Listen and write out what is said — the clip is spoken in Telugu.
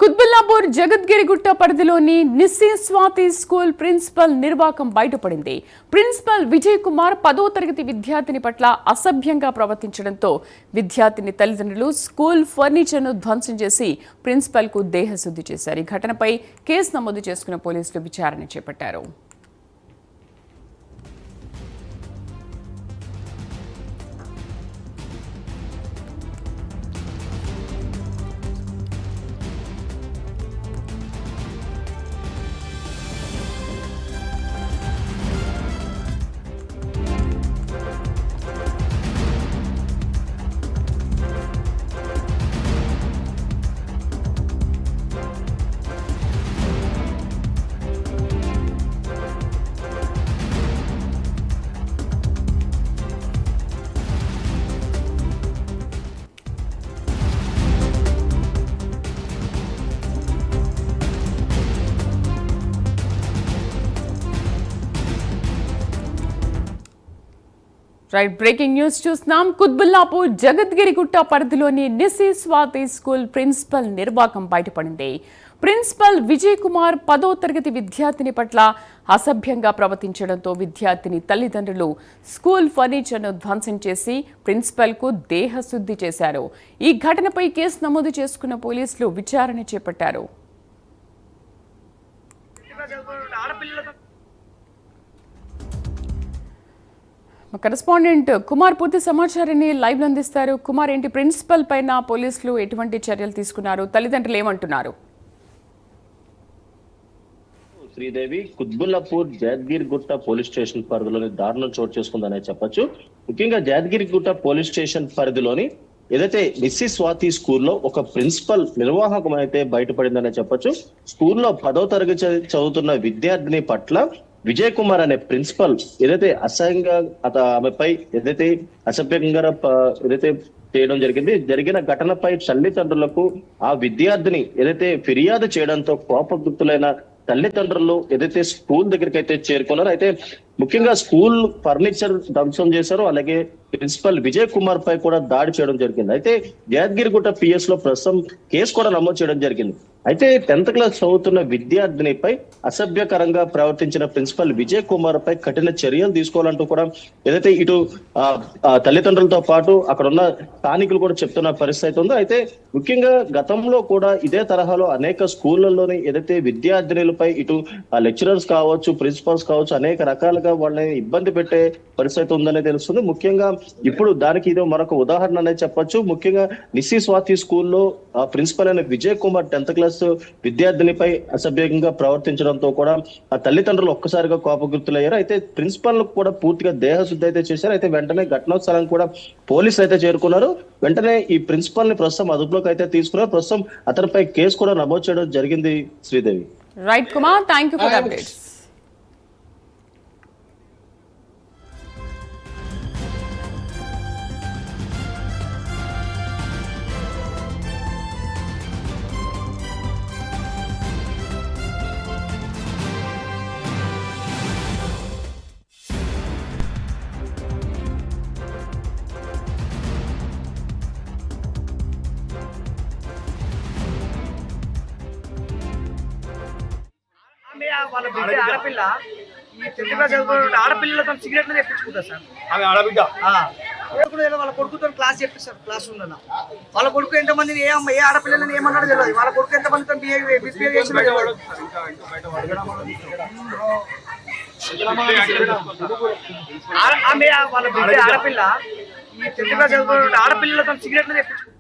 కుత్బుల్లాపూర్ జగద్గిరిగుట్ట పరిధిలోని నిస్సీ స్వాతి స్కూల్ ప్రిన్సిపల్ నిర్వాకం బయటపడింది. ప్రిన్సిపల్ విజయ్ కుమార్ 10వ తరగతి విద్యార్థిని పట్ల అసభ్యంగా ప్రవర్తించడంతో విద్యార్థిని తల్లిదండ్రులు స్కూల్ ఫర్నిచర్ను ధ్వంసం చేసి ప్రిన్సిపల్కు దేహశుద్ధి చేశారు. ఈ ఘటనపై కేసు నమోదు చేసుకున్న పోలీసులు విచారణ చేపట్టారు. బ్రేకింగ్ న్యూస్ చూస్తున్నాం. కుత్బుల్లాపూర్ జగద్గిరిగుట్ట పరిధిలోని నిస్సీ స్వాతి స్కూల్ ప్రిన్సిపల్ నిర్వాకం బయటపడింది. ప్రిన్సిపల్ విజయ్ కుమార్ 10వ తరగతి విద్యార్థిని పట్ల అసభ్యంగా ప్రవర్తించడంతో విద్యార్థిని తల్లిదండ్రులు స్కూల్ ఫర్నిచర్ను ధ్వంసం చేసి ప్రిన్సిపల్కు దేహశుద్ధి చేశారు. ఈ ఘటనపై కేసు నమోదు చేసుకున్న పోలీసులు విచారణ చేపట్టారు. కరెస్పాండెంట్ కుమార్ పూర్తి సమాచారాన్ని లైవ్ లో అందిస్తారు. కుమార్, ఏంటి ప్రిన్సిపల్ పైన పోలీసులు ఎటువంటి చర్యలు తీసుకున్నారు? తల్లిదండ్రులు ఏమంటున్నారు? శ్రీదేవి, కుత్బుల్లాపూర్ జగద్గిరిగుట్ట పోలీస్ స్టేషన్ పరిధిలోని దారుణం చోటు చేసుకుందనే చెప్పొచ్చు. ముఖ్యంగా జగద్గిరిగుట్ట పోలీస్ స్టేషన్ పరిధిలోని ఏదైతే నిస్సీ స్వాతి స్కూల్లో ఒక ప్రిన్సిపల్ నిర్వాహకం అయితే బయటపడిందనే చెప్పొచ్చు. స్కూల్లో 10వ తరగతి చదువుతున్న విద్యార్థిని పట్ల విజయ్ కుమార్ అనే ప్రిన్సిపల్ ఏదైతే అసహ్యంగా ఆమెపై ఏదైతే అసభ్యంగా ఏదైతే చేయడం జరిగిన ఘటనపై తల్లిదండ్రులకు ఆ విద్యార్థిని ఏదైతే ఫిర్యాదు చేయడంతో కోపగుప్తులైన తల్లిదండ్రులు ఏదైతే స్కూల్ దగ్గరికి అయితే చేరుకున్నారో, అయితే ముఖ్యంగా స్కూల్ ఫర్నిచర్ ధ్వంసం చేశారు. అలాగే ప్రిన్సిపల్ విజయ్ కుమార్ పై కూడా దాడి చేయడం జరిగింది. అయితే జగద్గిరిగుట్ట పిఎస్ లో ప్రస్తుతం కేసు కూడా నమోదు చేయడం జరిగింది. అయితే 10th క్లాస్ చదువుతున్న విద్యార్థినిపై అసభ్యకరంగా ప్రవర్తించిన ప్రిన్సిపల్ విజయ్ కుమార్ పై కఠిన చర్యలు తీసుకోవాలంటూ కూడా ఏదైతే ఇటు తల్లిదండ్రులతో పాటు అక్కడ ఉన్న స్థానికులు కూడా చెప్తున్న పరిస్థితి ఉందో. అయితే ముఖ్యంగా గతంలో కూడా ఇదే తరహాలో అనేక స్కూళ్లలోని ఏదైతే విద్యార్థినులపై ఇటు లెక్చరర్స్ కావచ్చు, ప్రిన్సిపల్స్ కావచ్చు, అనేక రకాలుగా వాళ్ళని ఇబ్బంది పెట్టే పరిస్థితి ఉందనే తెలుస్తుంది. ముఖ్యంగా ఇప్పుడు దానికి ఇది మరొక ఉదాహరణ అనేది చెప్పొచ్చు. ముఖ్యంగా నిస్సీ స్వాతి స్కూల్లో ప్రిన్సిపల్ అయిన విజయ్ కుమార్ 10th క్లాస్ విద్యార్థినిపై అసభ్యంగా ప్రవర్తించడంతో కూడా ఆ తల్లిదండ్రులు ఒక్కసారిగా కోపగుప్తులయ్యారు. అయితే ప్రిన్సిపల్ కూడా పూర్తిగా దేహశుద్ధి అయితే చేశారు. అయితే వెంటనే ఘటనా స్థలం కూడా పోలీసులు అయితే చేరుకున్నారు. వెంటనే ఈ ప్రిన్సిపల్ ని ప్రస్తుతం అదుపులోకి అయితే తీసుకున్నారు. ప్రస్తుతం అతనిపై కేసు కూడా నమోదు చేయడం జరిగింది. Sridevi. Right Kumar, thank you for updates. వాళ్ళ బిడ్డ ఆడపిల్ల ఈ 10th క్లాస్ చదువుకున్న ఆడపిల్లలతో సిగరెట్లు తెప్పించుకుంటారు సార్. ఆమె ఆడబిడ్డ వాళ్ళ కొడుకుతో క్లాస్ చెప్పిస్తారు. క్లాస్ ఉందన్న వాళ్ళ కొడుకు ఎంతమందిని ఏ ఆడపిల్లలని ఏమన్నాడు తెలియదు. వాళ్ళ కొడుకు ఎంతమందితో బిహేవ్ చేసినా తెలియదు. ఆమె వాళ్ళ బిడ్డ ఆడపిల్ల ఈ 10th క్లాస్ చదువుకున్న ఆడపిల్లలతో సిగరెట్లు తెప్పించుకుంటారు.